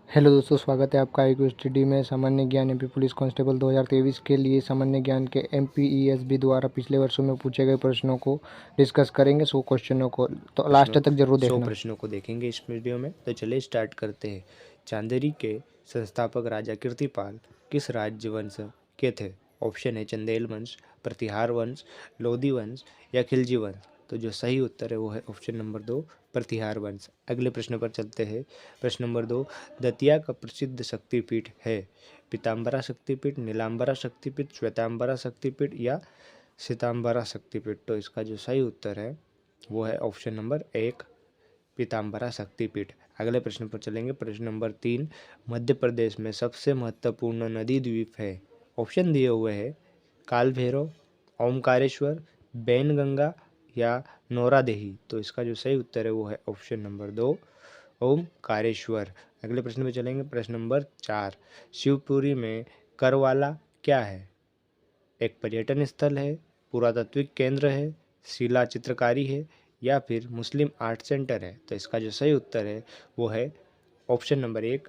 Hello दोस्तों, स्वागत है आपका IQ स्टडी में। सामान्य ज्ञान एमपी पुलिस कांस्टेबल 2023 के लिए सामान्य ज्ञान के MPESB द्वारा पिछले वर्षों में पूछे गए प्रश्नों को डिस्कस करेंगे। 100 क्वेश्चनों को तो लास्ट तक जरूर 100 देखना। प्रश्नों को देखेंगे इस वीडियो में। तो चलिए स्टार्ट करते हैं। चांदेरी के संस्थापक राजा कीर्तिपाल किस राजवंश के थे? ऑप्शन है चंदेल वंश, प्रतिहार वंश, लोधी वंश या खिलजी वंश। तो जो सही उत्तर है वो है ऑप्शन नंबर 2, प्रतिहार वंश। अगले प्रश्न पर चलते हैं। प्रश्न नंबर 2, दतिया का प्रसिद्ध शक्तिपीठ है? पीताम्बरा शक्तिपीठ, नीलाम्बरा शक्तिपीठ, श्वेताम्बरा शक्तिपीठ या श्वेताम्बरा शक्तिपीठ। तो इसका जो सही उत्तर है वो है ऑप्शन नंबर 1, पीताम्बरा शक्तिपीठ। अगले प्रश्न पर चलेंगे। प्रश्न नंबर 3, मध्य प्रदेश में सबसे महत्वपूर्ण नदी द्वीप है? ऑप्शन दिए हुए हैं काल भैरव, ओमकारेश्वर, बैनगंगा या नौरादेही। तो इसका जो सही उत्तर है वो है ऑप्शन नंबर 2, ओमकारेश्वर। अगले प्रश्न पर चलेंगे। प्रश्न नंबर 4, शिवपुरी में करवाला क्या है? एक पर्यटन स्थल है, पुरातात्विक केंद्र है, शिला चित्रकारी है या फिर मुस्लिम आर्ट सेंटर है। तो इसका जो सही उत्तर है वो है ऑप्शन नंबर 1,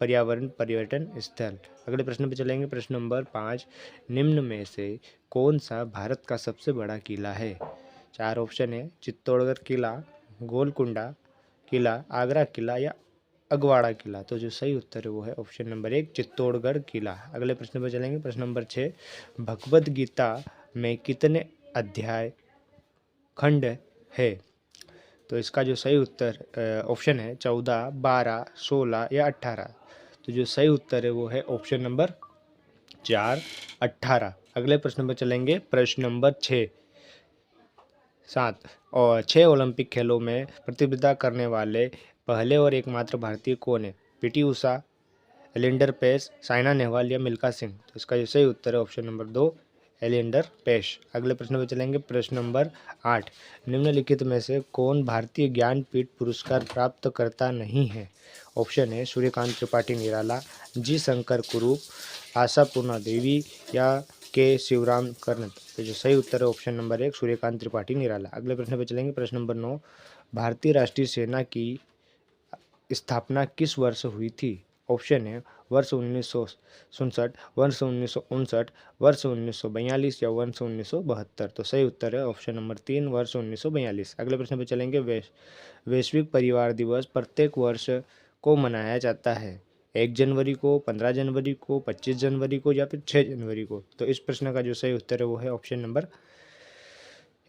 पर्यावरण पर्यटन स्थल। अगले प्रश्न पे चलेंगे। प्रश्न नंबर 5, निम्न में से कौन सा भारत का सबसे बड़ा किला है? 4 ऑप्शन है चित्तौड़गढ़ किला, गोलकुंडा किला, आगरा किला या अगवाड़ा किला। तो जो सही उत्तर है वो है ऑप्शन नंबर 1, चित्तौड़गढ़ किला। अगले प्रश्न पर चलेंगे। प्रश्न नंबर 6, भगवद गीता में कितने अध्याय खंड है? तो इसका जो सही उत्तर ऑप्शन है 14, 12, 16 या 18। तो जो सही उत्तर है वो है ऑप्शन नंबर 4, 18। अगले प्रश्न पर चलेंगे। प्रश्न नंबर 6, 7 और 6 ओलंपिक खेलों में प्रतियोगिता करने वाले पहले और एकमात्र भारतीय कौन है? पीटी उषा, एलेंडर पेस, साइना नेहवाल या मिल्खा सिंह। तो इसका जो सही उत्तर है ऑप्शन नंबर 2, एलेंडर पेस। अगले प्रश्न पर चलेंगे। प्रश्न नंबर 8, निम्नलिखित में से कौन भारतीय ज्ञानपीठ पुरस्कार प्राप्त करता नहीं है? ऑप्शन है सूर्यकांत त्रिपाठी निराला, जी शंकर कुरूप, आशापूर्णा देवी या के शिवराम करनत। तो जो सही उत्तर है ऑप्शन नंबर 1, सूर्यकांत त्रिपाठी निराला। अगले प्रश्न पर चलेंगे। प्रश्न नंबर 9, भारतीय राष्ट्रीय सेना की स्थापना किस वर्ष हुई थी? ऑप्शन है वर्ष 1967, वर्ष 1959, वर्ष 1942 या वर्ष 1972। तो सही उत्तर है ऑप्शन नंबर 3, वर्ष 1942। अगले प्रश्न पर चलेंगे। वैश्विक परिवार दिवस प्रत्येक वर्ष को मनाया जाता है? 1 जनवरी को, 15 जनवरी को, 25 जनवरी को या फिर 6 जनवरी को। तो इस प्रश्न का जो सही उत्तर है वो है ऑप्शन नंबर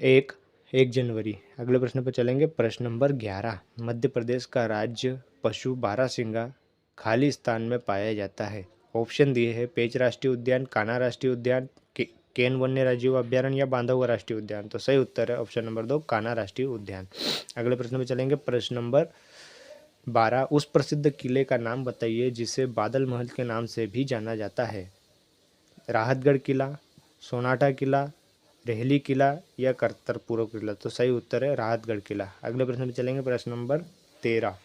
1, 1 जनवरी। अगले प्रश्न पर चलेंगे। प्रश्न नंबर 11, मध्य प्रदेश का राज्य पशु बारहसिंगा खाली स्थान में पाया जाता है? ऑप्शन दिए हैं पेंच राष्ट्रीय उद्यान, कान्हा राष्ट्रीय उद्यान, केन वन्य राजीव अभ्यारण्य या बांधवगढ़ राष्ट्रीय उद्यान। तो सही उत्तर है ऑप्शन नंबर 2, कान्हा राष्ट्रीय उद्यान। अगले प्रश्न पर चलेंगे। प्रश्न नंबर 12, उस प्रसिद्ध किले का नाम बताइए जिसे बादल महल के नाम से भी जाना जाता है? राहतगढ़ किला, सोनाटा किला, रेहली किला या करतरपुर किला। तो सही उत्तर है राहतगढ़ किला। अगले प्रश्न में चलेंगे। प्रश्न नंबर 13,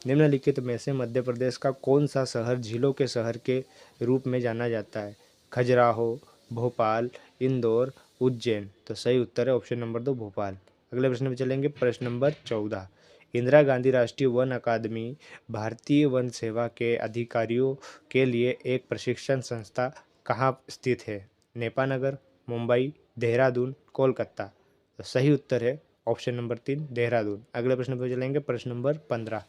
निम्नलिखित में से मध्य प्रदेश का कौन सा शहर झीलों के शहर के रूप में जाना जाता है? खजुराहो, भोपाल, इंदौर, उज्जैन। तो सही उत्तर है ऑप्शन नंबर 2, भोपाल। अगले प्रश्न में चलेंगे। प्रश्न नंबर 14, इंदिरा गांधी राष्ट्रीय वन अकादमी भारतीय वन सेवा के अधिकारियों के लिए एक प्रशिक्षण संस्था कहाँ स्थित है? नेपानगर, मुंबई, देहरादून, कोलकाता। तो सही उत्तर है ऑप्शन नंबर 3, देहरादून। अगले प्रश्न पर चलेंगे। प्रश्न नंबर 15,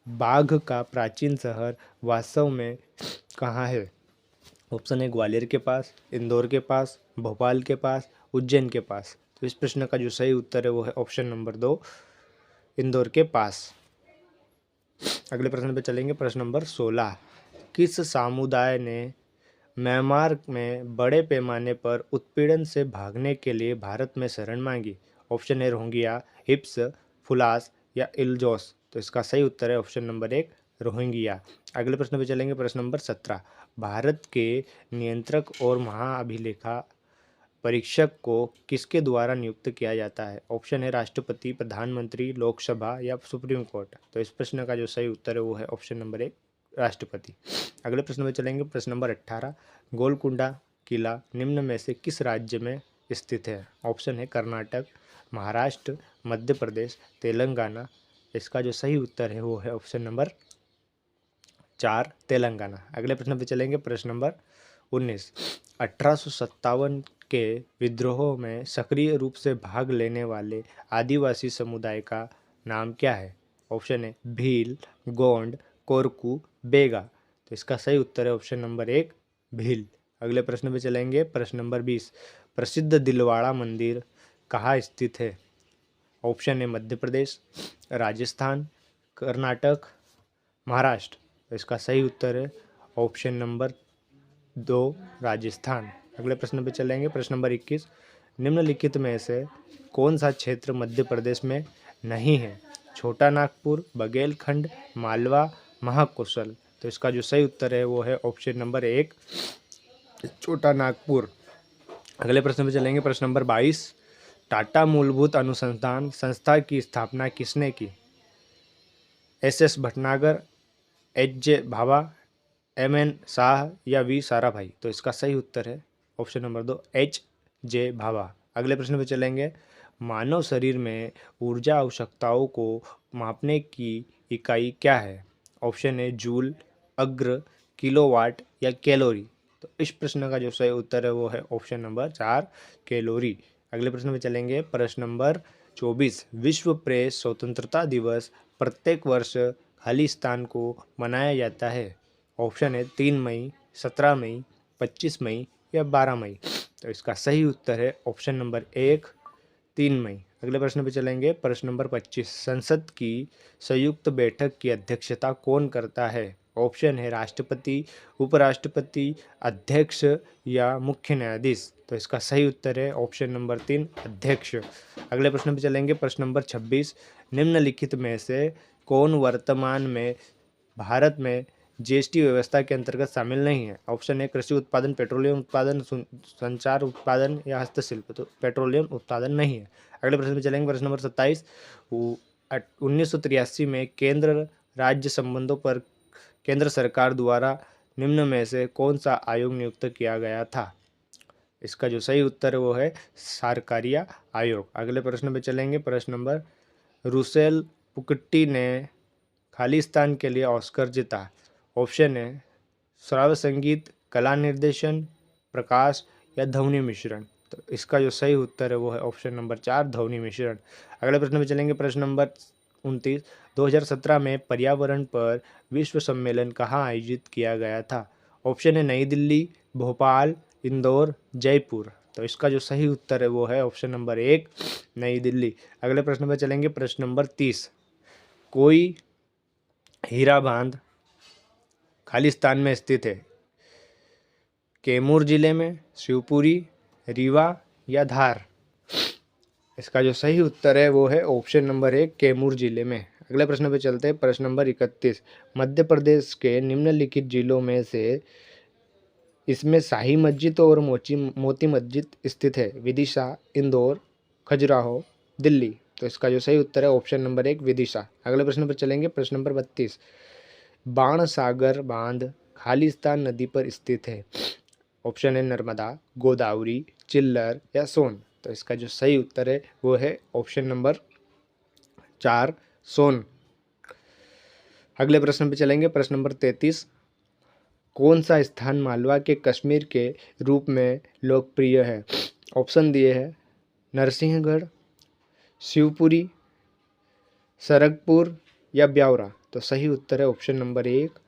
बाघ का प्राचीन शहर वास्तव में कहाँ है? ऑप्शन है ग्वालियर के पास, इंदौर के पास, भोपाल के पास, उज्जैन के पास। तो इस प्रश्न का जो सही उत्तर है वो है ऑप्शन नंबर 2, इंदौर के पास। अगले प्रश्न पर चलेंगे। प्रश्न नंबर 16, किस समुदाय ने म्यांमार में बड़े पैमाने पर उत्पीड़न से भागने के लिए भारत में शरण मांगी? ऑप्शन है रोहिंग्या, हिप्स, फुलास या इल्जोस। तो इसका सही उत्तर है ऑप्शन नंबर 1, रोहिंग्या। अगले प्रश्न पे चलेंगे। प्रश्न नंबर 17, भारत के नियंत्रक और महाअभिलेखा परीक्षक को किसके द्वारा नियुक्त किया जाता है? ऑप्शन है राष्ट्रपति, प्रधानमंत्री, लोकसभा या सुप्रीम कोर्ट। तो इस प्रश्न का जो सही उत्तर है वो है ऑप्शन नंबर 1, राष्ट्रपति। अगले प्रश्न में चलेंगे। प्रश्न नंबर 18, गोलकुंडा किला निम्न में से किस राज्य में स्थित है? ऑप्शन है कर्नाटक, महाराष्ट्र, मध्य प्रदेश, तेलंगाना। इसका जो सही उत्तर है वो है ऑप्शन नंबर 4 तेलंगाना। अगले प्रश्न पे चलेंगे, प्रश्न नंबर 19। 1857 के विद्रोह में सक्रिय रूप से भाग लेने वाले आदिवासी समुदाय का नाम क्या है? ऑप्शन है भील, गोंड, कोरकू, बेगा। तो इसका सही उत्तर है ऑप्शन नंबर 1 भील। अगले प्रश्न पे चलेंगे, प्रश्न नंबर 20। प्रसिद्ध दिलवाड़ा मंदिर कहाँ स्थित है? ऑप्शन है मध्य प्रदेश, राजस्थान, कर्नाटक, महाराष्ट्र। तो इसका सही उत्तर है ऑप्शन नंबर 2 राजस्थान। अगले प्रश्न पे चलेंगे, प्रश्न नंबर 21। निम्नलिखित में से कौन सा क्षेत्र मध्य प्रदेश में नहीं है? छोटा नागपुर, बघेलखंड, मालवा, महाकौशल। तो इसका जो सही उत्तर है वो है ऑप्शन नंबर 1 छोटा नागपुर। अगले प्रश्न पे चलेंगे, प्रश्न नंबर 22। टाटा मूलभूत अनुसंधान संस्था की स्थापना किसने की? S Bhatnagar, H Bhabha, M Shah या वी साराभाई। तो इसका सही उत्तर है ऑप्शन नंबर 2 एच भाभा। अगले प्रश्न पे चलेंगे, मानव शरीर में ऊर्जा आवश्यकताओं को मापने की इकाई क्या है? ऑप्शन है जूल, अग्र, किलोवाट या कैलोरी। तो इस प्रश्न का जो सही उत्तर है वो है ऑप्शन नंबर 4 कैलोरी। अगले प्रश्न पे चलेंगे, प्रश्न नंबर 24। विश्व प्रेस स्वतंत्रता दिवस प्रत्येक वर्ष खालिस्तान को मनाया जाता है? ऑप्शन है 3 मई, 17 मई, 25 मई या 12 मई। तो इसका सही उत्तर है ऑप्शन नंबर 1 3 मई। अगले प्रश्न पे चलेंगे, प्रश्न नंबर 25। संसद की संयुक्त बैठक की अध्यक्षता कौन करता है? ऑप्शन है राष्ट्रपति, उपराष्ट्रपति, अध्यक्ष या मुख्य न्यायाधीश। तो इसका सही उत्तर है ऑप्शन नंबर 3 अध्यक्ष। अगले प्रश्न पे चलेंगे, प्रश्न नंबर 26। निम्नलिखित में से कौन वर्तमान में भारत में जीएसटी व्यवस्था के अंतर्गत शामिल नहीं है? ऑप्शन है कृषि उत्पादन, पेट्रोलियम उत्पादन, संचार उत्पादन या हस्तशिल्प। तो पेट्रोलियम उत्पादन नहीं है। अगले प्रश्न पे चलेंगे, प्रश्न नंबर 27। 1983 में केंद्र राज्य संबंधों पर केंद्र सरकार द्वारा निम्न में से कौन सा आयोग नियुक्त किया गया था? इसका जो सही उत्तर है वो है सरकारिया आयोग। अगले प्रश्न पे चलेंगे, प्रश्न नंबर, रुसेल पुकट्टी ने खालिस्तान के लिए ऑस्कर जीता। ऑप्शन है श्राव्य संगीत, कला निर्देशन, प्रकाश या ध्वनि मिश्रण। तो इसका जो सही उत्तर है वो है ऑप्शन नंबर 4 ध्वनि मिश्रण। अगले प्रश्न पे चलेंगे, प्रश्न नंबर 29। 2017 में पर्यावरण पर विश्व सम्मेलन कहाँ आयोजित किया गया था? ऑप्शन है नई दिल्ली, भोपाल, इंदौर, जयपुर। तो इसका जो सही उत्तर है वो है ऑप्शन नंबर 1 नई दिल्ली। अगले प्रश्न पे चलेंगे, प्रश्न नंबर 30। कोई हीरा बांध खालिस्तान में स्थित है? कैमूर जिले में, शिवपुरी, रीवा या धार। इसका जो सही उत्तर है वो है ऑप्शन नंबर 1 कैमूर जिले में। अगले प्रश्न पे चलते हैं, प्रश्न नंबर 31। मध्य प्रदेश के निम्नलिखित जिलों में से इसमें शाही मस्जिद और मोती मस्जिद स्थित है? विदिशा, इंदौर, खजुराहो, दिल्ली। तो इसका जो सही उत्तर है ऑप्शन नंबर 1 विदिशा। अगले प्रश्न पर चलेंगे, प्रश्न नंबर 32। बाणसागर बांध खालिस्तान नदी पर स्थित है? ऑप्शन है नर्मदा, गोदावरी, चिल्लर या सोन। तो इसका जो सही उत्तर है वो है ऑप्शन नंबर 4 सोन। अगले प्रश्न पे चलेंगे, प्रश्न नंबर 33। कौन सा स्थान मालवा के कश्मीर के रूप में लोकप्रिय है? ऑप्शन दिए हैं नरसिंहगढ़, शिवपुरी, सरगपुर या ब्यावरा। तो सही उत्तर है ऑप्शन नंबर 1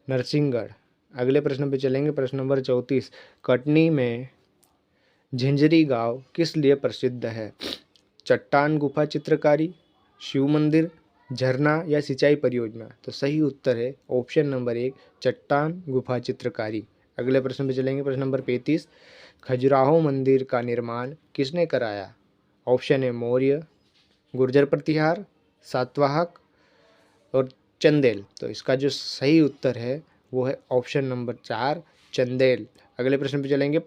नरसिंहगढ़। अगले प्रश्न पे चलेंगे, प्रश्न नंबर 34। कटनी में झिंझरी गांव किस लिए प्रसिद्ध है? चट्टान गुफा चित्रकारी, शिव मंदिर, झरना या सिंचाई परियोजना। तो सही उत्तर है ऑप्शन नंबर 1 चट्टान गुफा चित्रकारी। अगले प्रश्न पे चलेंगे, प्रश्न नंबर 35। खजुराहो मंदिर का निर्माण किसने कराया? ऑप्शन है मौर्य, गुर्जर प्रतिहार, सातवाहक और चंदेल। तो इसका जो सही उत्तर है वो है ऑप्शन नंबर 4 चंदेल। अगले प्रश्न पे चलेंगे,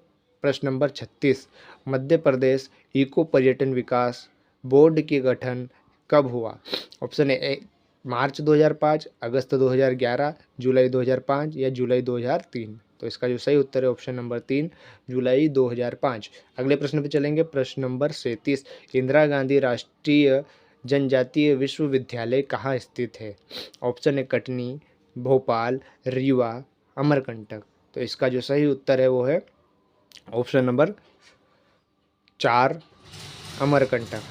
प्रश्न नंबर 36। मध्य प्रदेश इको पर्यटन विकास बोर्ड के गठन कब हुआ? ऑप्शन है मार्च 2005, अगस्त 2011, जुलाई 2005 या जुलाई 2003। तो इसका जो सही उत्तर है ऑप्शन नंबर 3 जुलाई 2005। अगले प्रश्न पे चलेंगे, प्रश्न नंबर 37। इंदिरा गांधी राष्ट्रीय जनजातीय विश्वविद्यालय कहाँ स्थित है? ऑप्शन है कटनी, भोपाल, रीवा, अमरकंटक। तो इसका जो सही उत्तर है वो है ऑप्शन नंबर 4 अमरकंटक।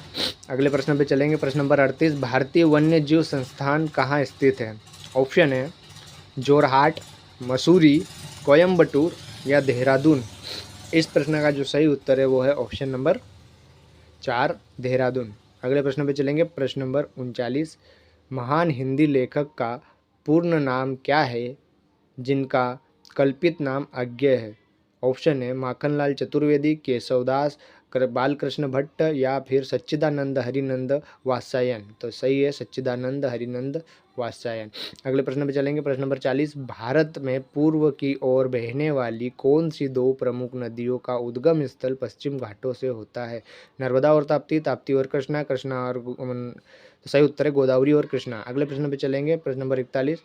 अगले प्रश्न पे चलेंगे। प्रश्न नंबर 38, भारतीय वन्य जीव संस्थान कहाँ स्थित है? ऑप्शन है जोरहाट, मसूरी, कोयम्बटूर या देहरादून। इस प्रश्न का जो सही उत्तर है वो है ऑप्शन नंबर 4 देहरादून। अगले प्रश्न पे चलेंगे। प्रश्न नंबर 39, महान हिंदी लेखक का पूर्ण नाम क्या है जिनका कल्पित नाम अज्ञेय है? ऑप्शन है माखनलाल चतुर्वेदी, केशवदास, बालकृष्ण भट्ट या फिर सच्चिदानंद हरिनंद वात्स्यायन। तो सही है सच्चिदानंद हरिनंद वात्स्यायन। अगले प्रश्न पे चलेंगे। प्रश्न नंबर 40, भारत में पूर्व की ओर बहने वाली कौन सी दो प्रमुख नदियों का उद्गम स्थल पश्चिम घाटों से होता है? नर्मदा और ताप्ती, ताप्ती और कृष्णा, कृष्णा और तो सही उत्तर है गोदावरी और कृष्णा। अगले प्रश्न पे चलेंगे। प्रश्न नंबर 41,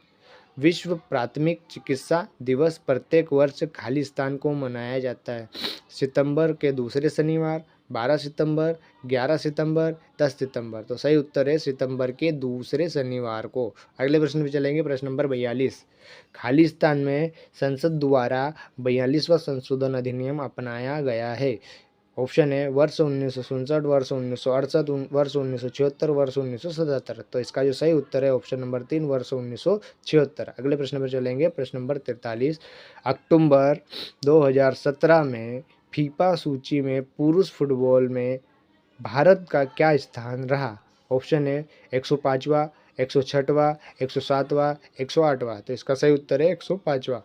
विश्व प्राथमिक चिकित्सा दिवस प्रत्येक वर्ष खालिस्तान को मनाया जाता है? सितंबर के दूसरे शनिवार, 12 सितंबर, 11 सितंबर, 10 सितंबर। तो सही उत्तर है सितंबर के दूसरे शनिवार को। अगले प्रश्न पे चलेंगे। प्रश्न नंबर 42, खालिस्तान में संसद द्वारा 42वां संशोधन अधिनियम अपनाया गया है? ऑप्शन है वर्ष 1967, वर्ष 1968, वर्ष 1976, वर्ष 1977। तो इसका जो सही उत्तर है ऑप्शन नंबर 3 वर्ष 1976। अगले प्रश्न पर चलेंगे। प्रश्न नंबर 43, अक्टूबर 2017 में फीफा सूची में पुरुष फुटबॉल में भारत का क्या स्थान रहा? ऑप्शन है 105वां, 106वां, 107वां, 108वां। तो इसका सही उत्तर है 105वां।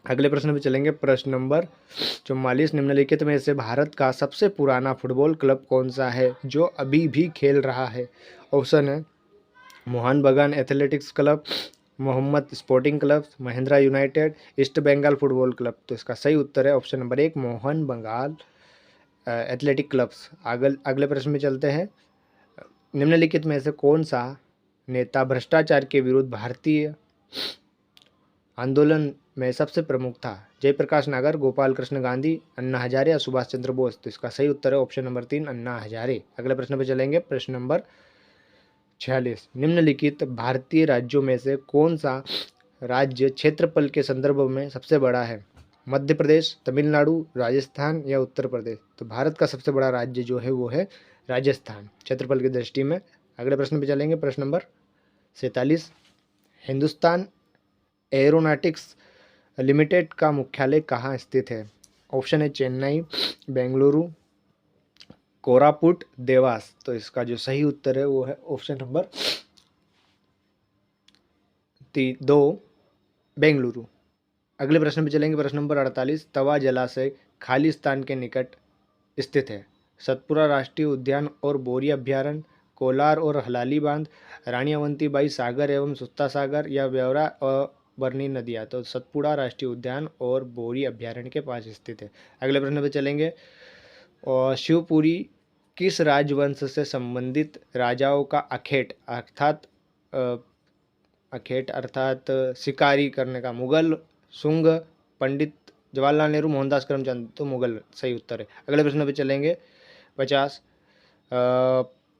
अगले प्रश्न पे चलेंगे। प्रश्न नंबर 44, निम्नलिखित में से भारत का सबसे पुराना फुटबॉल क्लब कौन सा है जो अभी भी खेल रहा है? ऑप्शन है Mohun Bagan athletics club, Mohammed sporting club, Mahindra united, east Bengal football club. तो इसका सही उत्तर है ऑप्शन नंबर 1 मोहन बगान एथलेटिक क्लब्स। अगले प्रश्न में चलते हैं। निम्नलिखित में से कौन सा नेता भ्रष्टाचार के विरुद्ध भारतीय आंदोलन में सबसे प्रमुख था? जयप्रकाश नागर, गोपाल कृष्ण गांधी, अन्ना हजारे या सुभाष चंद्र बोस। तो इसका सही उत्तर है ऑप्शन नंबर 3 अन्ना हजारे। अगले प्रश्न पर चलेंगे। प्रश्न नंबर 46, निम्नलिखित भारतीय राज्यों में से कौन सा राज्य क्षेत्रफल के संदर्भ में सबसे बड़ा है? मध्य प्रदेश, तमिलनाडु, राजस्थान या उत्तर प्रदेश। तो भारत का सबसे बड़ा राज्य जो है वो है राजस्थान क्षेत्रफल की दृष्टि में। अगले प्रश्न पे चलेंगे। प्रश्न नंबर 47, हिंदुस्तान एरोनॉटिक्स लिमिटेड का मुख्यालय कहाँ स्थित है? ऑप्शन है चेन्नई, बेंगलुरु, कोरापुट, देवास। तो इसका जो सही उत्तर है वो है ऑप्शन नंबर 2 बेंगलुरु। अगले प्रश्न पे चलेंगे। प्रश्न नंबर 48, तवा जलाशय खालिस्तान के निकट स्थित है? सतपुरा राष्ट्रीय उद्यान और बोरी अभ्यारण्य, कोलार और हलाली बांध, रानी अवंतीबाई सागर एवं सुत्ता सागर या ब्यौरा और बरनी नदियाँ। तो सतपुड़ा राष्ट्रीय उद्यान और बोरी अभ्यारण्य के पास स्थित है। अगले प्रश्न पे चलेंगे। और शिवपुरी किस राजवंश से संबंधित राजाओं का अखेट अर्थात शिकारी करने का? मुगल, शुंग, पंडित जवाहरलाल नेहरू, मोहनदास करमचंद। तो मुगल सही उत्तर है। अगले प्रश्न पे चलेंगे। 50,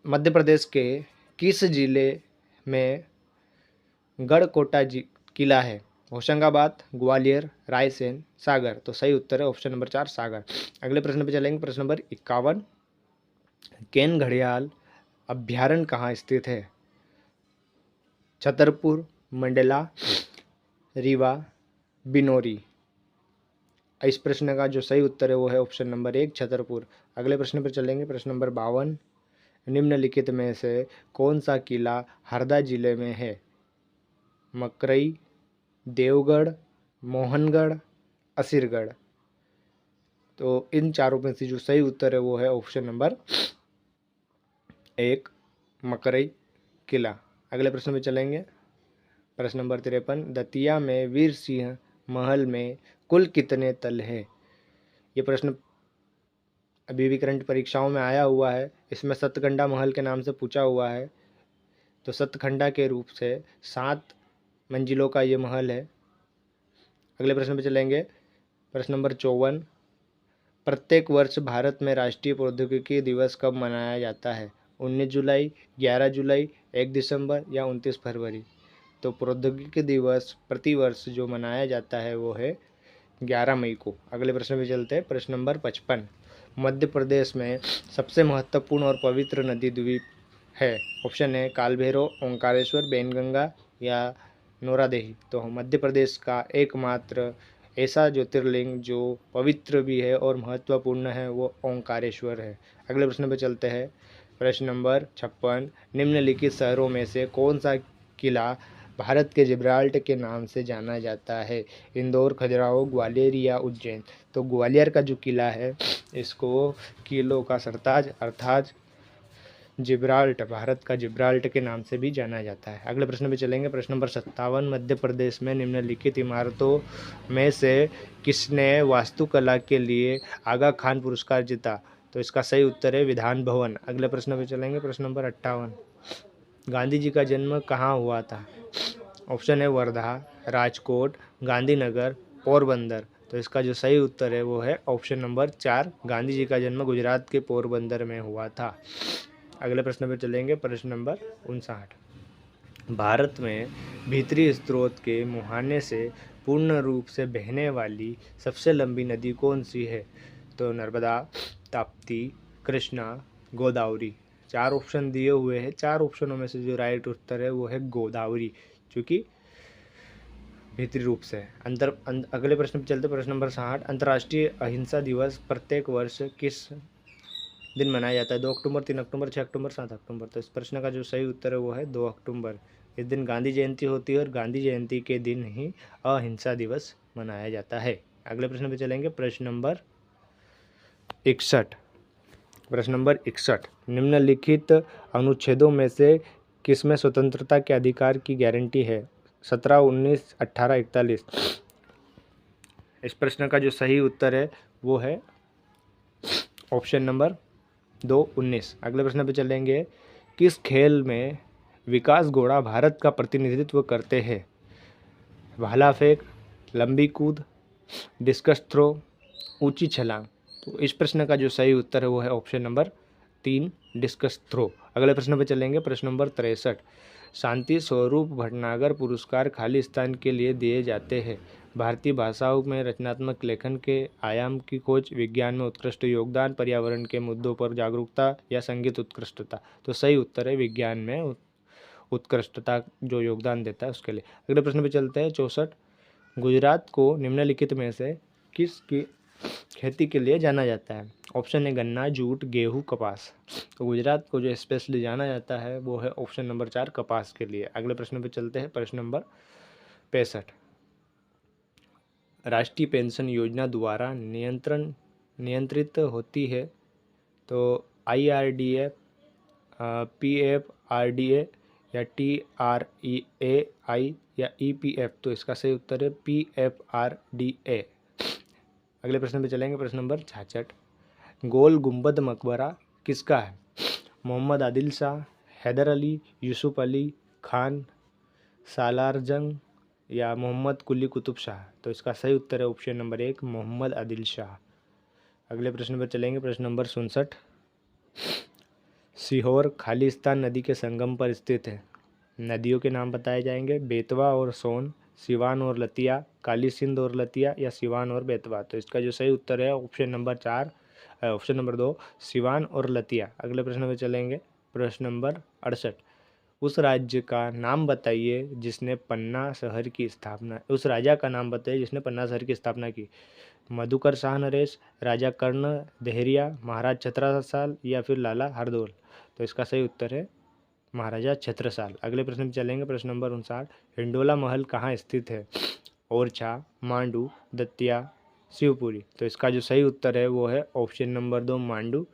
मध्य प्रदेश के किस जिले में गढ़कोटा किला है? होशंगाबाद, ग्वालियर, रायसेन, सागर। तो सही उत्तर है ऑप्शन नंबर 4 सागर। अगले प्रश्न पे चलेंगे। प्रश्न नंबर 51, केन घड़ियाल अभ्यारण्य कहाँ स्थित है? छतरपुर, मंडला, रीवा, बिनोरी। इस प्रश्न का जो सही उत्तर है वो है ऑप्शन नंबर 1 छतरपुर। अगले प्रश्न पर चलेंगे। प्रश्न नंबर 52, निम्नलिखित में से कौन सा किला हरदा जिले में है? मकरई, देवगढ़, मोहनगढ़, असीरगढ़। तो इन चारों में से जो सही उत्तर है वो है ऑप्शन नंबर 1 मकरई किला। अगले प्रश्न में चलेंगे। प्रश्न नंबर 53, दतिया में वीर सिंह महल में कुल कितने तल है? ये प्रश्न अभी भी करंट परीक्षाओं में आया हुआ है। इसमें सतगंडा महल के नाम से पूछा हुआ है। तो सतखंडा के रूप से 7 मंजिलों का ये महल है। अगले प्रश्न पे चलेंगे। प्रश्न नंबर 54, प्रत्येक वर्ष भारत में राष्ट्रीय प्रौद्योगिकी दिवस कब मनाया जाता है? 19 जुलाई, 11 जुलाई, 1 दिसंबर या 29 फरवरी। तो प्रौद्योगिकी दिवस प्रतिवर्ष जो मनाया जाता है वो है 11 मई को। अगले प्रश्न पे चलते हैं। प्रश्न नंबर 55, मध्य प्रदेश में सबसे महत्वपूर्ण और पवित्र नदी द्वीप है। ऑप्शन है कालभैरव, ओंकारेश्वर, बैनगंगा या नौरादेही। तो मध्य प्रदेश का एकमात्र ऐसा ज्योतिर्लिंग जो पवित्र भी है और महत्वपूर्ण है वो ओंकारेश्वर है। अगले प्रश्न पे चलते हैं। प्रश्न नंबर 56, निम्नलिखित शहरों में से कौन सा किला भारत के जिब्राल्टर के नाम से जाना जाता है? इंदौर, खजुराहो, ग्वालियर या उज्जैन। तो ग्वालियर का जो किला है इसको किलों का सरताज अर्थात जिब्राल्टर, भारत का जिब्राल्टर के नाम से भी जाना जाता है। अगले प्रश्न पे चलेंगे। प्रश्न नंबर 57, मध्य प्रदेश में निम्नलिखित इमारतों में से किसने वास्तुकला के लिए आगा खान पुरस्कार जीता? तो इसका सही उत्तर है विधान भवन। अगले प्रश्न पे चलेंगे। प्रश्न नंबर 58, गांधी जी का जन्म कहाँ हुआ था? ऑप्शन है वर्धा, राजकोट, गांधीनगर, पोरबंदर। तो इसका जो सही उत्तर है वो है ऑप्शन नंबर 4, गांधी जी का जन्म गुजरात के पोरबंदर में हुआ था। अगले प्रश्न पर चलेंगे। प्रश्न नंबर 59, भारत में भीतरी स्रोत के मुहाने से पूर्ण रूप से बहने वाली सबसे लंबी नदी कौन सी है? तो नर्मदा, ताप्ती, कृष्णा, गोदावरी। 4 ऑप्शन दिए हुए हैं। 4 ऑप्शनों में से जो राइट उत्तर है वो है गोदावरी, क्योंकि भीतरी रूप से अगले प्रश्न पर चलते। प्रश्न नंबर 60, अंतर्राष्ट्रीय अहिंसा दिवस प्रत्येक वर्ष किस दिन मनाया जाता है? 2 अक्टूबर, 3 अक्टूबर, 6 अक्टूबर, 7 अक्टूबर। तो इस प्रश्न का जो सही उत्तर है वो है 2 अक्टूबर। इस दिन गांधी जयंती होती है और गांधी जयंती के दिन ही अहिंसा दिवस मनाया जाता है। अगले प्रश्न पे चलेंगे। प्रश्न नंबर 61, प्रश्न नंबर 61, निम्नलिखित अनुच्छेदों में से किसमें स्वतंत्रता के अधिकार की गारंटी है? 17, 19, 18, 41। इस प्रश्न का जो सही उत्तर है वो है ऑप्शन नंबर 2, 19। अगले प्रश्न पे चलेंगे। किस खेल में विकास घोड़ा भारत का प्रतिनिधित्व करते हैं? भाला फेंक, लंबी कूद, डिस्कस थ्रो, ऊंची छलांग। तो इस प्रश्न का जो सही उत्तर है वो है ऑप्शन नंबर 3, डिस्कस थ्रो। अगले प्रश्न पे चलेंगे। प्रश्न नंबर 63, शांति स्वरूप भटनागर पुरस्कार खालिस्तान के लिए दिए जाते हैं? भारतीय भाषाओं में रचनात्मक लेखन के आयाम की खोज, विज्ञान में उत्कृष्ट योगदान, पर्यावरण के मुद्दों पर जागरूकता या संगीत उत्कृष्टता। तो सही उत्तर है विज्ञान में उत्कृष्टता जो योगदान देता है उसके लिए। अगले प्रश्न पे चलते हैं। 64, गुजरात को निम्नलिखित में से किसकी खेती के लिए जाना जाता है? ऑप्शन है गन्ना, जूट, गेहूं, कपास। तो गुजरात को जो स्पेशली जाना जाता है वो है ऑप्शन नंबर 4, कपास के लिए। अगले प्रश्न पे चलते हैं। प्रश्न नंबर 65, राष्ट्रीय पेंशन योजना द्वारा नियंत्रित होती है? तो IRDA, PFRDA या TREAI या EPF। तो इसका सही उत्तर है PFRDA। अगले प्रश्न पे चलेंगे। प्रश्न नंबर 66, गोल गुंबद मकबरा किसका है? मोहम्मद आदिल शाह, हैदर अली, यूसुफ अली खान, सालार जंग या मोहम्मद कुली कुतुब शाह। तो इसका सही उत्तर है ऑप्शन नंबर 1, मोहम्मद आदिल शाह। अगले प्रश्न पर चलेंगे। प्रश्न नंबर 67, सीहोर खालिस्तान नदी के संगम पर स्थित है। नदियों के नाम बताए जाएंगे। बेतवा और सोन, सिवान और लतिया, काली सिंध और लतिया या सिवान और बेतवा। तो इसका जो सही उत्तर है option number 4, option number 2, Siwan और लतिया। अगले प्रश्न में चलेंगे। प्रश्न नंबर 68, उस राज्य का नाम बताइए जिसने पन्ना शहर की स्थापना उस राजा का नाम बताइए जिसने पन्ना शहर की स्थापना की? मधुकर शाह नरेश, राजा कर्ण देहरिया, महाराज छत्रसाल या फिर लाला हरदौल। तो इसका सही उत्तर है महाराजा छत्रसाल। अगले प्रश्न में चलेंगे। प्रश्न नंबर 59, हिंडोला महल कहाँ स्थित है? ओरछा, मांडू, दतिया, शिवपुरी। तो इसका जो सही उत्तर है वो है ऑप्शन नंबर 2, मांडू।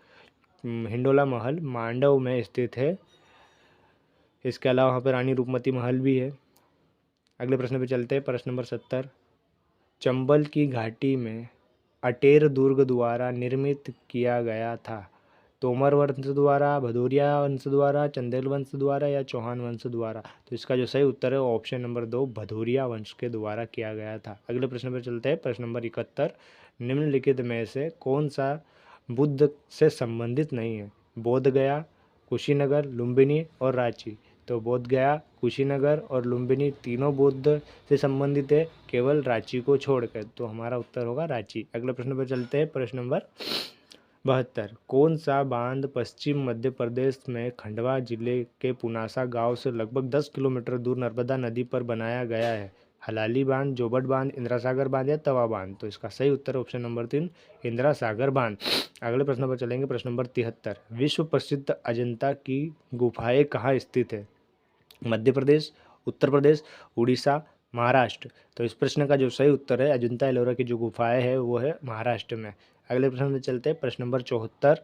हिंडोला महल मांडव में स्थित है। इसके अलावा वहाँ पर रानी रूपमती महल भी है। अगले प्रश्न पे चलते हैं। प्रश्न नंबर 70, चंबल की घाटी में अटेर दुर्ग द्वारा निर्मित किया गया था? तोमर वंश द्वारा, भदौरिया वंश द्वारा, चंदेल वंश द्वारा या चौहान वंश द्वारा। तो इसका जो सही उत्तर है ऑप्शन नंबर 2, भदौरिया वंश के द्वारा किया गया था। अगले प्रश्न पर चलते हैं। प्रश्न नंबर 71, निम्नलिखित में से कौन सा बुद्ध से संबंधित नहीं है? बोध गया, कुशीनगर, लुम्बिनी और रांची। तो बोध गया, कुशीनगर और लुम्बिनी तीनों बौद्ध से संबंधित है, केवल रांची को छोड़कर। तो हमारा उत्तर होगा रांची। अगले प्रश्न पर चलते हैं। प्रश्न नंबर 72। कौन सा बांध पश्चिम मध्य प्रदेश में खंडवा जिले के पुनासा गांव से लगभग 10 किलोमीटर दूर नर्मदा नदी पर बनाया गया है? हलाली बांध, जोबट बांध, इंदिरा सागर बांध या तवा बांध? तो इसका सही उत्तर ऑप्शन नंबर 3 इंदिरा सागर बांध। अगले प्रश्न पर चलेंगे। प्रश्न नंबर 73। विश्व प्रसिद्ध अजंता की गुफाएं कहाँ स्थित है? मध्य प्रदेश, उत्तर प्रदेश, उड़ीसा, महाराष्ट्र? तो इस प्रश्न का जो सही उत्तर है, अजंता एलोरा की जो गुफाएं है वो है महाराष्ट्र में। अगले प्रश्न में चलते हैं। प्रश्न नंबर 74।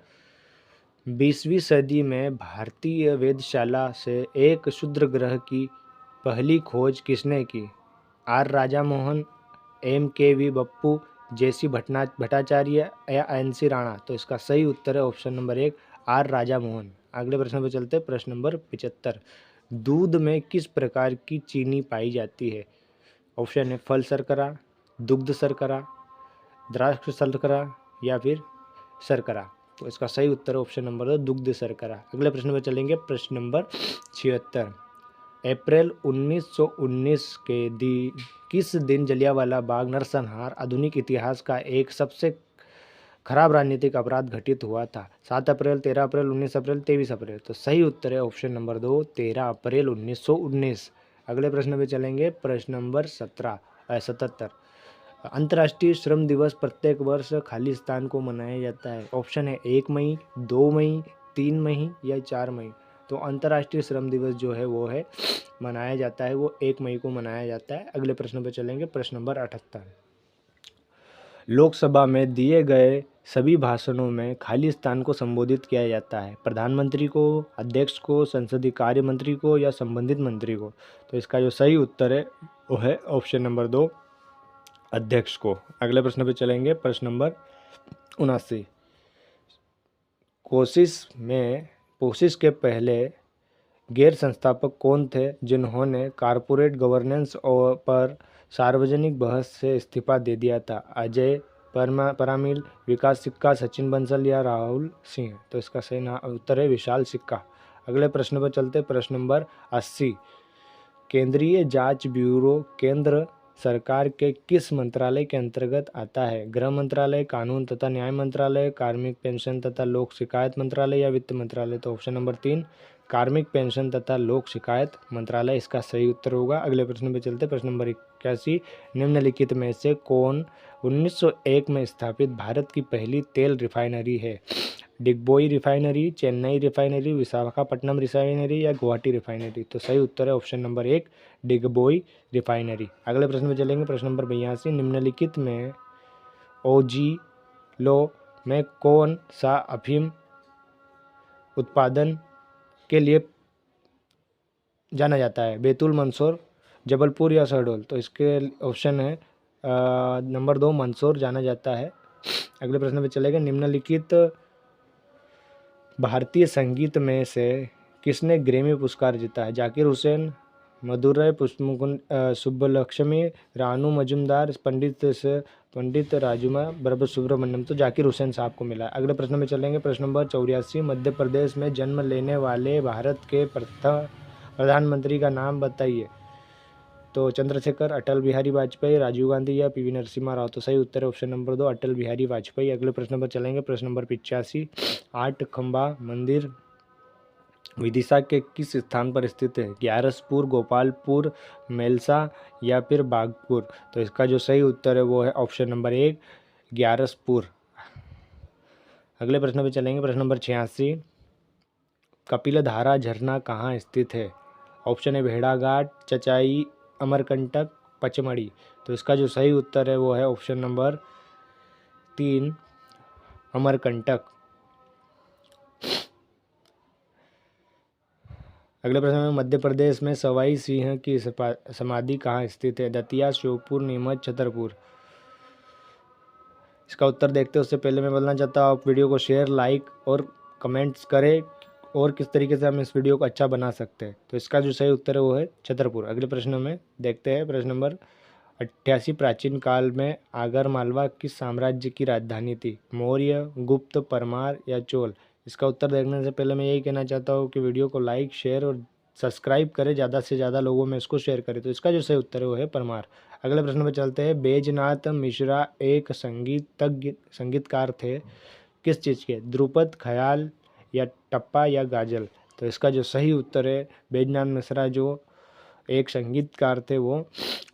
20वीं सदी में भारतीय वेधशाला से एक क्षुद्र ग्रह की पहली खोज किसने की? R Raja Mohan, MKV Bappu, JC Bhattacharya या NC राणा? तो इसका सही उत्तर है option number 1 R Raja Mohan. अगले प्रश्न पर चलते हैं। प्रश्न नंबर 75। दूध में किस प्रकार की चीनी पाई जाती है? ऑप्शन है फल शर्करा, दुग्ध शर्करा, द्राक्ष शर्करा या फिर शर्करा? तो इसका सही उत्तर है ऑप्शन नंबर 2 दुग्ध शर्करा। अगले प्रश्न पर चलेंगे। प्रश्न नंबर 76। अप्रैल 1919 के किस दिन जलियांवाला बाग नरसंहार आधुनिक इतिहास का एक सबसे खराब राजनीतिक अपराध घटित हुआ था? 7 अप्रैल, 13 अप्रैल, 19 अप्रैल, 23 अप्रैल? तो सही उत्तर है ऑप्शन नंबर 2 13 अप्रैल 1919। अगले प्रश्न पे चलेंगे। प्रश्न नंबर 77। अंतर्राष्ट्रीय श्रम दिवस प्रत्येक वर्ष खालिस्तान को मनाया जाता है? ऑप्शन है 1 मई, 2 मई, 3 मई या 4 मई? तो अंतर्राष्ट्रीय श्रम दिवस जो है वो है मनाया जाता है, वो 1 मई को मनाया जाता है। अगले प्रश्न पे चलेंगे। प्रश्न नंबर 78। लोकसभा में दिए गए सभी भाषणों में खालिस्तान को संबोधित किया जाता है? प्रधानमंत्री को, अध्यक्ष को, संसदीय कार्य मंत्री को या संबंधित मंत्री को? तो इसका जो सही उत्तर है वो है ऑप्शन नंबर 2 अध्यक्ष को। अगले प्रश्न पे चलेंगे। प्रश्न नंबर 79। कोशिश के पहले गैर संस्थापक कौन थे जिन्होंने कॉरपोरेट गवर्नेंस पर सार्वजनिक बहस से इस्तीफा दे दिया था? अजय परामिल, विकास सिक्का, सचिन बंसल या राहुल सिंह? तो इसका सही उत्तर है विशाल सिक्का। अगले प्रश्न पर चलते। प्रश्न नंबर 80। केंद्रीय जांच ब्यूरो केंद्र सरकार के किस मंत्रालय के अंतर्गत आता है? गृह मंत्रालय, कानून तथा न्याय मंत्रालय, कार्मिक पेंशन तथा लोक शिकायत मंत्रालय या वित्त मंत्रालय? तो ऑप्शन नंबर 3 कार्मिक पेंशन तथा लोक शिकायत मंत्रालय इसका सही उत्तर होगा। अगले प्रश्न पे चलते। प्रश्न नंबर 81। निम्नलिखित में से कौन 1901 में स्थापित भारत की पहली तेल रिफाइनरी है? Digboi refinery, Chennai refinery, Visakhapatnam refinery या गुवाहाटी रिफाइनरी? तो सही उत्तर है ऑप्शन नंबर 1 डिगबोई रिफाइनरी। अगले प्रश्न में चलेंगे। प्रश्न नंबर 82। निम्नलिखित में ओजिलो में कौन सा अफीम उत्पादन के लिए जाना जाता है? बैतूल, मंदसौर, जबलपुर या शहडोल? तो इसके ऑप्शन है नंबर 2 मंदसौर जाना जाता है। अगले प्रश्न पे चलेगा। निम्नलिखित भारतीय संगीत में से किसने ग्रैमी पुरस्कार जीता है? जाकिर हुसैन, मधुरय पुष्पमुकुंद, सुब्बलक्ष्मी, रानू मजुमदार, पंडित राजुमा, बरबर सुब्रमण्यम? तो जाकिर हुसैन साहब को मिला है। अगले प्रश्न में चलेंगे। प्रश्न नंबर 84। मध्य प्रदेश में जन्म लेने वाले भारत के प्रथम प्रधानमंत्री का नाम बताइए? तो चंद्रशेखर, अटल बिहारी वाजपेयी, राजीव गांधी या PV नरसिम्हा राव? तो सही उत्तर है ऑप्शन नंबर 2 अटल बिहारी वाजपेयी। अगले प्रश्न पर चलेंगे। प्रश्न नंबर 85। आठ खंबा मंदिर विदिशा के किस स्थान पर स्थित है? ग्यारसपुर, गोपालपुर, मेलसा या फिर बागपुर? तो इसका जो सही उत्तर है वो है ऑप्शन नंबर 1 ग्यारसपुर। अगले प्रश्न पे चलेंगे। प्रश्न नंबर 86। कपिलधारा झरना कहाँ स्थित है? ऑप्शन है भेड़ाघाट, चचाई, अमरकंटक, पचमढ़ी? तो इसका जो सही उत्तर है वो है ऑप्शन नंबर 3 अमरकंटक। अगले प्रश्न में मध्य प्रदेश में सवाई सिंह की समाधि कहाँ स्थित है? दतिया, श्योपुर, नीमच, छतरपुर? इसका उत्तर देखते हैं उससे पहले मैं बोलना चाहता हूँ आप वीडियो को शेयर, लाइक और कमेंट्स करें और किस तरीके से हम इस वीडियो को अच्छा बना सकते हैं। तो इसका जो सही उत्तर है वो है छतरपुर। अगले प्रश्न में देखते हैं। प्रश्न नंबर 88। प्राचीन काल में आगर मालवा किस साम्राज्य की राजधानी थी? मौर्य, गुप्त, परमार या चोल? इसका उत्तर देखने से पहले मैं यही कहना चाहता हूँ कि वीडियो को लाइक, शेयर और सब्सक्राइब करें, ज़्यादा से ज़्यादा लोगों में इसको शेयर करें। तो इसका जो सही उत्तर है वो है परमार। अगले प्रश्न पर चलते हैं। बैजनाथ मिश्रा एक संगीतकार थे किस चीज़ के? ध्रुपद, ख्याल या टप्पा या गाजल? तो इसका जो सही उत्तर है, बैजनाथ मिश्रा जो एक संगीतकार थे वो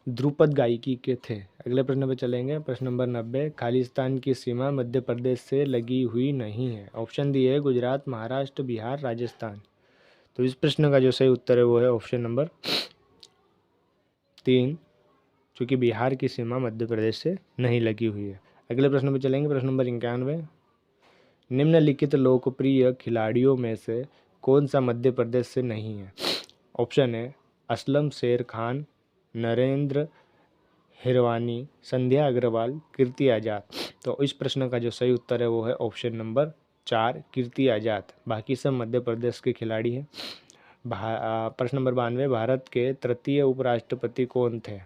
ध्रुपद गायकी के थे। अगले प्रश्न पर चलेंगे। प्रश्न नंबर 90। खालिस्तान की सीमा मध्य प्रदेश से लगी हुई नहीं है। ऑप्शन दिए है गुजरात, महाराष्ट्र, बिहार, राजस्थान। तो इस प्रश्न का जो सही उत्तर है वो है ऑप्शन नंबर 3, क्योंकि बिहार की सीमा मध्य प्रदेश से नहीं लगी हुई है। अगले प्रश्न पर चलेंगे। प्रश्न नंबर 91। निम्नलिखित लोकप्रिय खिलाड़ियों में से कौन सा मध्य प्रदेश से नहीं है? ऑप्शन है असलम शेर खान, नरेंद्र हिरवानी, संध्या अग्रवाल, कीर्ति आजाद। तो इस प्रश्न का जो सही उत्तर है वो है ऑप्शन नंबर 4, कीर्ति आजाद। बाकी सब मध्य प्रदेश के खिलाड़ी हैं। प्रश्न नंबर 92। भारत के तृतीय उपराष्ट्रपति कौन थे?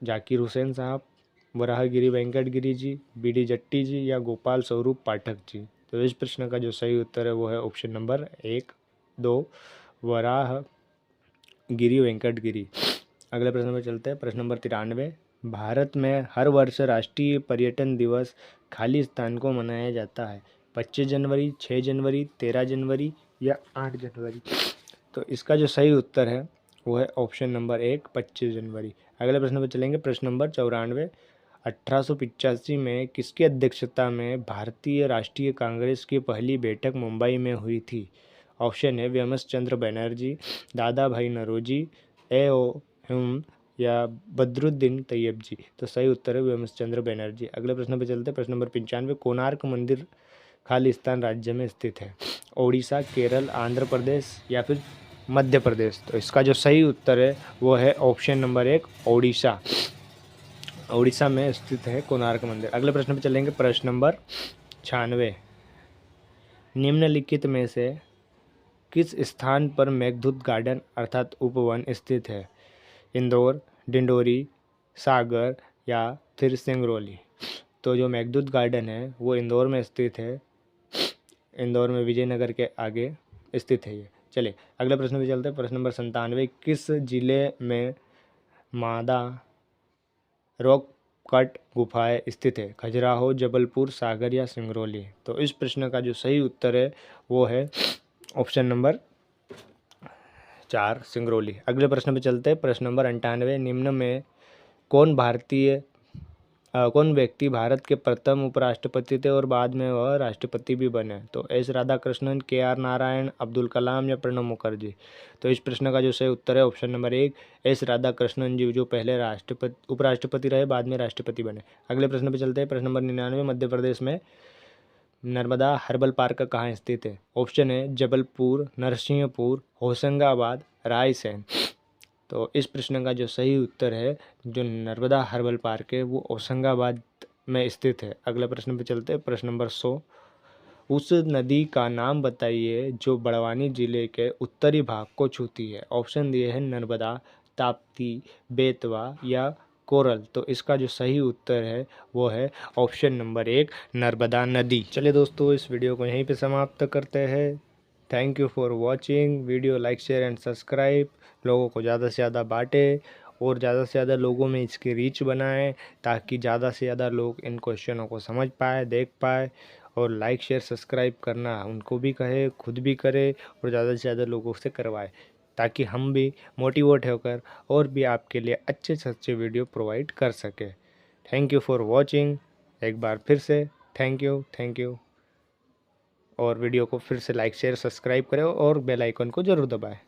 जाकिर हुसैन साहब, वराहगिरी वेंकट गिरी जी, बी.डी. जट्टी जी या गोपाल स्वरूप पाठक जी? तो इस प्रश्न का जो सही उत्तर है वो है ऑप्शन नंबर 1, 2, वराहगिरी वेंकट गिरी। अगले प्रश्न पर चलते हैं। प्रश्न नंबर 93। भारत में हर वर्ष राष्ट्रीय पर्यटन दिवस खालिस्तान को मनाया जाता है। 25 जनवरी, 6 जनवरी, 13 जनवरी या 8 जनवरी? तो इसका जो सही उत्तर है वो है ऑप्शन नंबर 1, 25 जनवरी। अगले प्रश्न पर चलेंगे। प्रश्न नंबर 94। 1885 में किसकी अध्यक्षता में भारतीय राष्ट्रीय कांग्रेस की पहली बैठक मुंबई में हुई थी? ऑप्शन है व्योमस चंद्र बनर्जी, दादा भाई नौरोजी, ए.ओ. ह्यूम या बदरुद्दीन तैयब जी? तो सही उत्तर है व्योमस चंद्र बनर्जी। अगले प्रश्न पर चलते हैं। प्रश्न नंबर 95। कोणार्क मंदिर खालिस्तान राज्य में स्थित है। ओडिशा, केरल, आंध्र प्रदेश या फिर मध्य प्रदेश? तो इसका जो सही उत्तर है वो है ऑप्शन नंबर 1, ओडिशा। ओडिशा में स्थित है कोणार्क मंदिर। अगले प्रश्न पर चलेंगे। प्रश्न नंबर 96। निम्नलिखित में से किस स्थान पर मेघदूत गार्डन अर्थात उपवन स्थित है? इंदौर, डिंडोरी, सागर या फिर सिंगरौली? तो जो मेघदूत गार्डन है वो इंदौर में स्थित है। इंदौर में विजयनगर के आगे स्थित है ये। चलिए अगले प्रश्न पे चलते हैं। प्रश्न नंबर 97। किस जिले में मादा रॉक कट गुफाएं स्थित है? खजुराहो, जबलपुर, सागर या सिंगरौली? तो इस प्रश्न का जो सही उत्तर है वो है ऑप्शन नंबर 4, सिंगरौली। अगले प्रश्न पे चलते हैं। प्रश्न नंबर 98। निम्न में कौन व्यक्ति भारत के प्रथम उपराष्ट्रपति थे और बाद में वह राष्ट्रपति भी बने? तो एस राधाकृष्णन, के.आर. नारायण, अब्दुल कलाम या प्रणब मुखर्जी? तो इस प्रश्न का जो सही उत्तर है ऑप्शन नंबर 1, एस राधाकृष्णन जी, जो पहले उपराष्ट्रपति रहे बाद में राष्ट्रपति बने। अगले प्रश्न पर चलते हैं। प्रश्न नंबर 99। मध्य प्रदेश में नर्मदा हर्बल पार्क कहाँ स्थित है? ऑप्शन है जबलपुर, नरसिंहपुर, होशंगाबाद, रायसेन? तो इस प्रश्न का जो सही उत्तर है, जो नर्मदा हर्बल पार्क है वो होशंगाबाद में स्थित है। अगले प्रश्न पे चलते हैं। प्रश्न नंबर 100। उस नदी का नाम बताइए जो बड़वानी जिले के उत्तरी भाग को छूती है। ऑप्शन दिए हैं नर्मदा, ताप्ती, बेतवा या कोरल? तो इसका जो सही उत्तर है वो है ऑप्शन नंबर 1, नर्मदा नदी। चलिए दोस्तों, इस वीडियो को यहीं पे समाप्त करते हैं। Thank you for watching video. Like, share and subscribe. लोगों को ज़्यादा से ज़्यादा बांटें और ज़्यादा से ज़्यादा लोगों में इसकी रीच बनाएं, ताकि ज़्यादा से ज़्यादा लोग इन क्वेश्चनों को समझ पाए, देख पाए। और लाइक, शेयर, सब्सक्राइब करना उनको भी कहे, खुद भी करे और ज़्यादा से ज़्यादा लोगों से करवाए, ताकि हम भी मोटिवेट होकर और भी आपके लिए अच्छे से अच्छे वीडियो प्रोवाइड कर सके। Thank you for watching. एक बार फिर से थैंक यू। और वीडियो को फिर से लाइक, शेयर, सब्सक्राइब करें और बेल आइकन को ज़रूर दबाएं।